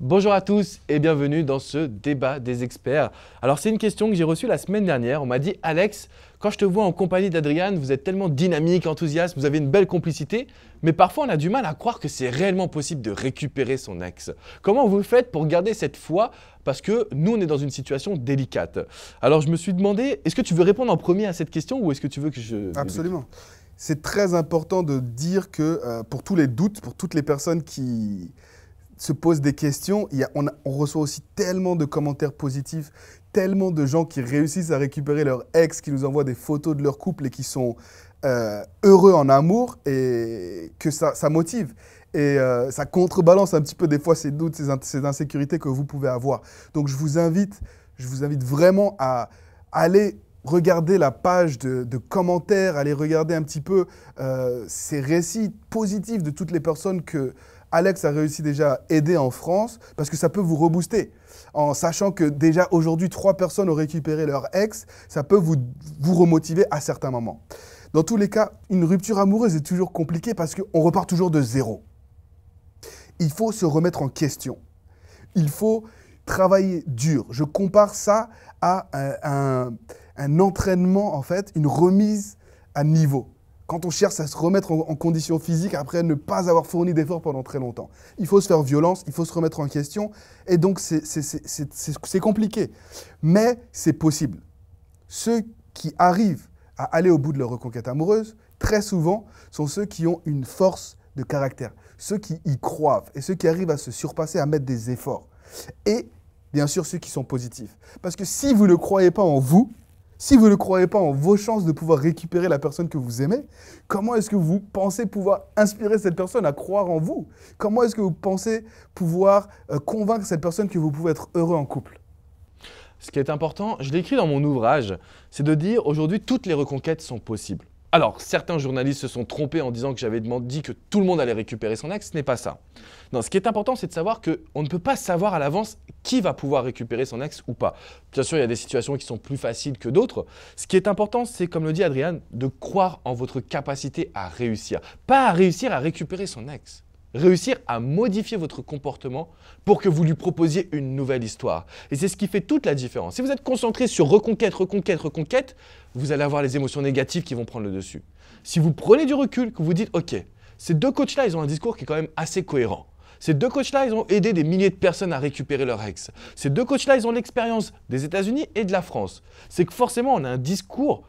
Bonjour à tous et bienvenue dans ce débat des experts. Alors c'est une question que j'ai reçue la semaine dernière. On m'a dit Alex, quand je te vois en compagnie d'Adriane, vous êtes tellement dynamique, enthousiaste, vous avez une belle complicité, mais parfois on a du mal à croire que c'est réellement possible de récupérer son ex. Comment vous faites pour garder cette foi? Parce que nous on est dans une situation délicate. Alors je me suis demandé, est-ce que tu veux répondre en premier à cette question ou est-ce que tu veux que je... Absolument. C'est très important de dire que pour tous les doutes, pour toutes les personnes qui se posent des questions, on reçoit aussi tellement de commentaires positifs, tellement de gens qui réussissent à récupérer leur ex, qui nous envoient des photos de leur couple et qui sont heureux en amour et que ça motive. Et ça contrebalance un petit peu des fois ces doutes, ces insécurités que vous pouvez avoir. Donc je vous invite vraiment à aller regarder la page de commentaires, aller regarder un petit peu ces récits positifs de toutes les personnes que Alex a réussi déjà à aider en France, parce que ça peut vous rebooster. En sachant que déjà aujourd'hui, 3 personnes ont récupéré leur ex, ça peut vous remotiver à certains moments. Dans tous les cas, une rupture amoureuse est toujours compliquée parce qu'on repart toujours de zéro. Il faut se remettre en question. Il faut travailler dur. Je compare ça à un entraînement, en fait, une remise à niveau. Quand on cherche à se remettre en condition physique après ne pas avoir fourni d'efforts pendant très longtemps. Il faut se faire violence, il faut se remettre en question. Et donc, c'est compliqué. Mais c'est possible. Ceux qui arrivent à aller au bout de leur reconquête amoureuse, très souvent, sont ceux qui ont une force de caractère. Ceux qui y croient et ceux qui arrivent à se surpasser, à mettre des efforts. Et bien sûr, ceux qui sont positifs. Parce que si vous ne croyez pas en vous, si vous ne croyez pas en vos chances de pouvoir récupérer la personne que vous aimez, comment est-ce que vous pensez pouvoir inspirer cette personne à croire en vous? Comment est-ce que vous pensez pouvoir convaincre cette personne que vous pouvez être heureux en couple? Ce qui est important, je l'ai écrit dans mon ouvrage, c'est de dire aujourd'hui toutes les reconquêtes sont possibles. Alors, certains journalistes se sont trompés en disant que j'avais dit que tout le monde allait récupérer son ex, ce n'est pas ça. Non, ce qui est important, c'est de savoir qu'on ne peut pas savoir à l'avance qui va pouvoir récupérer son ex ou pas. Bien sûr, il y a des situations qui sont plus faciles que d'autres. Ce qui est important, c'est, comme le dit Adriane, de croire en votre capacité à réussir. Pas à réussir à récupérer son ex. Réussir à modifier votre comportement pour que vous lui proposiez une nouvelle histoire. Et c'est ce qui fait toute la différence. Si vous êtes concentré sur reconquête, reconquête, reconquête, vous allez avoir les émotions négatives qui vont prendre le dessus. Si vous prenez du recul, que vous dites « Ok, ces deux coachs-là, ils ont un discours qui est quand même assez cohérent. Ces deux coachs-là, ils ont aidé des milliers de personnes à récupérer leur ex. Ces deux coachs-là, ils ont l'expérience des États-Unis et de la France. » C'est que forcément, on a un discours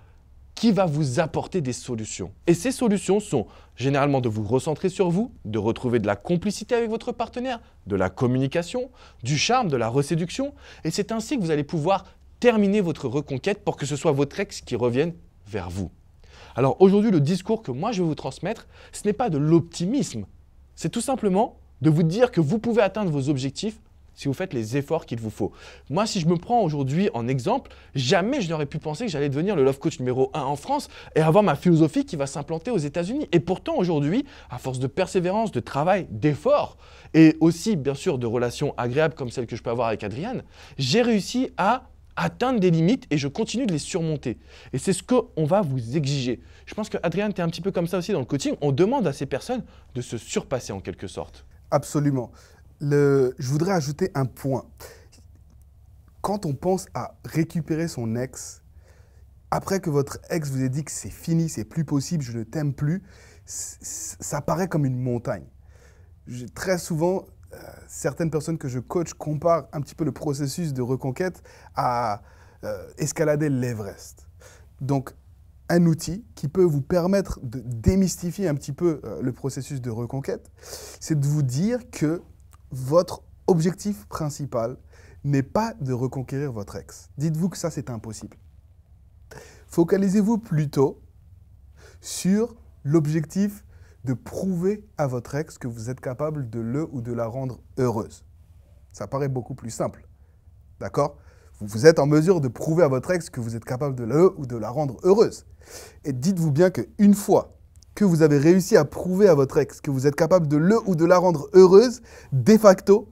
qui va vous apporter des solutions. Et ces solutions sont généralement de vous recentrer sur vous, de retrouver de la complicité avec votre partenaire, de la communication, du charme, de la reséduction. Et c'est ainsi que vous allez pouvoir terminer votre reconquête pour que ce soit votre ex qui revienne vers vous. Alors aujourd'hui, le discours que moi je vais vous transmettre, ce n'est pas de l'optimisme. C'est tout simplement de vous dire que vous pouvez atteindre vos objectifs si vous faites les efforts qu'il vous faut. Moi, si je me prends aujourd'hui en exemple, jamais je n'aurais pu penser que j'allais devenir le love coach numéro 1 en France et avoir ma philosophie qui va s'implanter aux États-Unis. Et pourtant, aujourd'hui, à force de persévérance, de travail, d'efforts, et aussi, bien sûr, de relations agréables comme celles que je peux avoir avec Adriane, j'ai réussi à atteindre des limites et je continue de les surmonter. Et c'est ce qu'on va vous exiger. Je pense que Adriane, tu es un petit peu comme ça aussi dans le coaching. On demande à ces personnes de se surpasser en quelque sorte. Absolument. Je voudrais ajouter un point. Quand on pense à récupérer son ex, après que votre ex vous ait dit que c'est fini, c'est plus possible, je ne t'aime plus, ça paraît comme une montagne. Très souvent, certaines personnes que je coach comparent un petit peu le processus de reconquête à escalader l'Everest. Donc, un outil qui peut vous permettre de démystifier un petit peu le processus de reconquête, c'est de vous dire que votre objectif principal n'est pas de reconquérir votre ex. Dites-vous que ça, c'est impossible. Focalisez-vous plutôt sur l'objectif de prouver à votre ex que vous êtes capable de le ou de la rendre heureuse. Ça paraît beaucoup plus simple. D'accord? Vous êtes en mesure de prouver à votre ex que vous êtes capable de le ou de la rendre heureuse. Et dites-vous bien qu'une fois que vous avez réussi à prouver à votre ex que vous êtes capable de le ou de la rendre heureuse, de facto,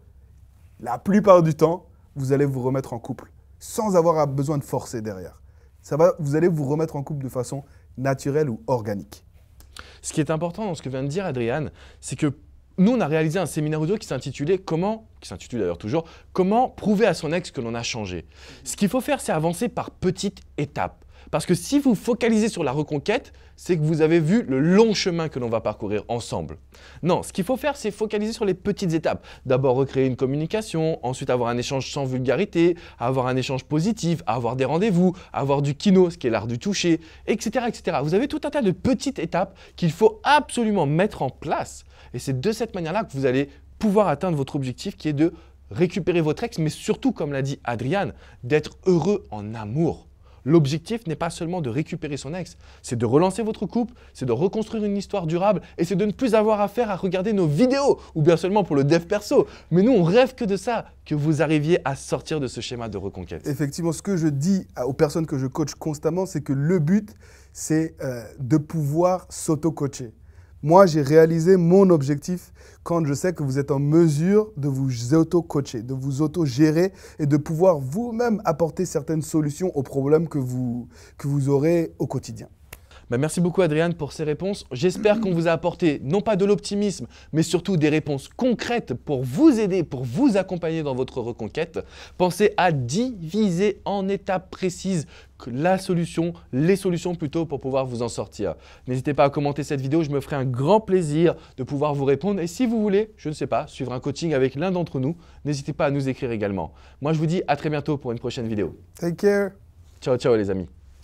la plupart du temps, vous allez vous remettre en couple sans avoir besoin de forcer derrière. Vous allez vous remettre en couple de façon naturelle ou organique. Ce qui est important dans ce que vient de dire Adriane, c'est que Nous, on a réalisé un séminaire audio qui s'intitulait qui s'intitule d'ailleurs toujours, comment prouver à son ex que l'on a changé. Ce qu'il faut faire, c'est avancer par petites étapes. Parce que si vous focalisez sur la reconquête, c'est que vous avez vu le long chemin que l'on va parcourir ensemble. Non, ce qu'il faut faire, c'est focaliser sur les petites étapes. D'abord, recréer une communication, ensuite avoir un échange sans vulgarité, avoir un échange positif, avoir des rendez-vous, avoir du kino, ce qui est l'art du toucher, etc., etc. Vous avez tout un tas de petites étapes qu'il faut absolument mettre en place. Et c'est de cette manière-là que vous allez pouvoir atteindre votre objectif qui est de récupérer votre ex, mais surtout, comme l'a dit Adrian, d'être heureux en amour. L'objectif n'est pas seulement de récupérer son ex, c'est de relancer votre couple, c'est de reconstruire une histoire durable et c'est de ne plus avoir affaire à regarder nos vidéos ou bien seulement pour le dev perso. Mais nous, on rêve que de ça, que vous arriviez à sortir de ce schéma de reconquête. Effectivement, ce que je dis aux personnes que je coach constamment, c'est que le but, c'est de pouvoir s'auto-coacher. Moi, j'ai réalisé mon objectif quand je sais que vous êtes en mesure de vous auto-coacher, de vous auto-gérer et de pouvoir vous-même apporter certaines solutions aux problèmes que vous aurez au quotidien. Merci beaucoup Adrian pour ces réponses. J'espère qu'on vous a apporté non pas de l'optimisme, mais surtout des réponses concrètes pour vous aider, pour vous accompagner dans votre reconquête. Pensez à diviser en étapes précises les solutions plutôt pour pouvoir vous en sortir. N'hésitez pas à commenter cette vidéo, je me ferai un grand plaisir de pouvoir vous répondre. Et si vous voulez, je ne sais pas, suivre un coaching avec l'un d'entre nous, n'hésitez pas à nous écrire également. Moi, je vous dis à très bientôt pour une prochaine vidéo. Take care. Ciao, ciao les amis.